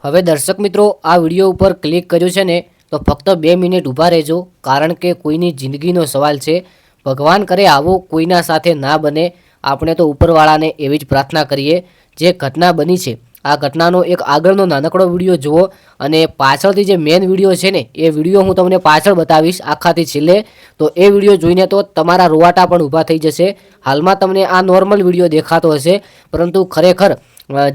હવે દર્શક મિત્રો આ વિડીયો ઉપર ક્લિક કર્યું છે ને તો ફક્ત 2 મિનિટ ઊભા રહેજો, કારણ કે કોઈની જિંદગીનો સવાલ છે. ભગવાન કરે આવું કોઈના સાથે ના બને. આપણે તો ઉપરવાળાને એવી જ પ્રાર્થના કરીએ. જે ઘટના બની છે આ ઘટનાનો એક આગળનો નાનકડો વિડીયો જુઓ અને પાછળથી જે મેઇન વિડીયો છે ને એ વિડીયો હું તમને પાછળ બતાવીશ આખાથી છેલ્લે. તો એ વિડીયો જોઈને તો તમારા રોવાટા પણ ઊભા થઈ જશે. હાલમાં તમને આ નોર્મલ વિડીયો દેખાતો હશે, પરંતુ ખરેખર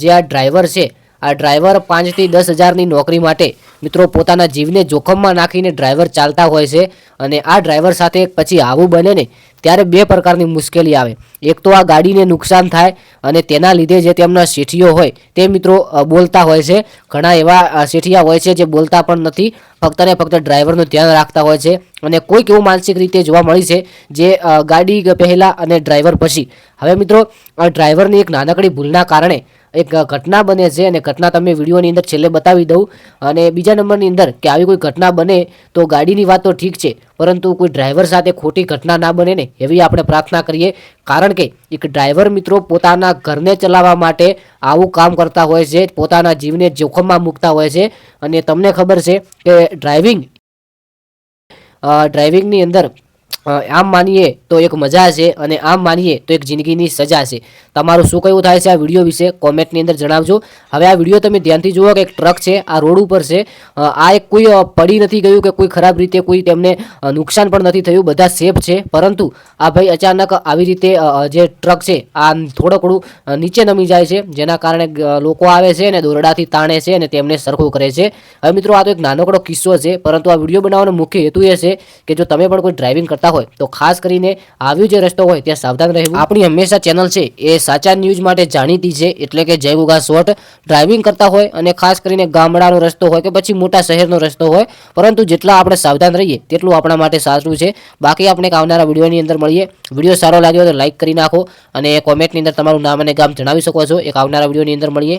જે આ ડ્રાઈવર છે, આ ડ્રાઈવર 5 થી 10 હજારની નોકરી માટે મિત્રો પોતાના જીવને જોખમમાં નાખીને ડ્રાઈવર ચાલતા હોય છે. અને આ ડ્રાઈવર સાથે પછી આવું બને ને ત્યારે 2 પ્રકારની મુશ્કેલી આવે. એક તો આ ગાડીને નુકસાન થાય અને તેના લીધે જે તેમના શેઠીઓ હોય તે મિત્રો બોલતા હોય છે. ઘણા એવા શેઠિયા હોય છે જે બોલતા પણ નથી, ફક્ત ને ફક્ત ડ્રાઈવરનું ધ્યાન રાખતા હોય છે. અને કોઈક એવું માનસિક રીતે જોવા મળી છે જે ગાડી પહેલાં અને ડ્રાઈવર પછી. હવે મિત્રો આ ડ્રાઈવરની એક નાનકડી ભૂલના કારણે એક ઘટના બને છે અને ઘટના તમે વિડીયોની અંદર છેલ્લે બતાવી દઉં. અને બીજા નંબરની અંદર કે આવી કોઈ ઘટના બને તો ગાડીની વાત તો ઠીક છે, પરંતુ કોઈ ડ્રાઈવર સાથે ખોટી ઘટના ના બને ને એવી આપણે પ્રાર્થના કરીએ. કારણ કે એક ડ્રાઈવર મિત્રો પોતાના ઘરને ચલાવવા માટે આવું કામ કરતા હોય છે, પોતાના જીવને જોખમમાં મૂકતા હોય છે. અને તમને ખબર છે કે ડ્રાઇવિંગની અંદર આમ માનીએ તો એક મજા છે અને આમ માનીએ તો એક જિંદગીની સજા છે. તમારું શું કહેવું થાય છે આ વિડીયો વિશે કોમેન્ટની અંદર જણાવજો. હવે આ વિડીયો તમે ધ્યાનથી જુઓ કે એક ટ્રક છે આ રોડ ઉપર છે. આ એક કોઈ પડી નથી ગયું કે કોઈ ખરાબ રીતે કોઈ તેમને નુકસાન પણ નથી થયું, બધા સેફ છે. પરંતુ આ ભાઈ અચાનક આવી રીતે જે ટ્રક છે આ થોડું નીચે નમી જાય છે, જેના કારણે લોકો આવે છે અને દોરડાથી તાણે છે અને તેમને સરખું કરે છે. હવે મિત્રો આ તો એક નાનકડો કિસ્સો છે, પરંતુ આ વિડીયો બનાવવાનો મુખ્ય હેતુ એ છે કે જો તમે પણ કોઈ ડ્રાઇવિંગ કરતા હોય તો ખાસ કરીને આવ્યો જે રસ્તો હોય ત્યાં સાવધાન રહેવું. આપણી હંમેશા ચેનલ છે એ સાચા ન્યૂઝ માટે જાણીતી છે, એટલે કે જય ગુગા શોર્ટ. ડ્રાઇવિંગ કરતા હોય અને ખાસ કરીને ગામડાનો રસ્તો હોય કે પછી મોટા શહેરનો રસ્તો હોય, પરંતુ જેટલા આપણે સાવધાન રહીએ તેટલું આપણા માટે સારું છે. બાકી આપણે આવનારા વિડીયોની અંદર મળીએ. વિડીયો સારો લાગ્યો તો લાઇક કરી નાખો અને કોમેન્ટની અંદર તમારું નામ અને ગામ જણાવી શકો છો. એક આવનારા વિડીયોની અંદર મળીએ.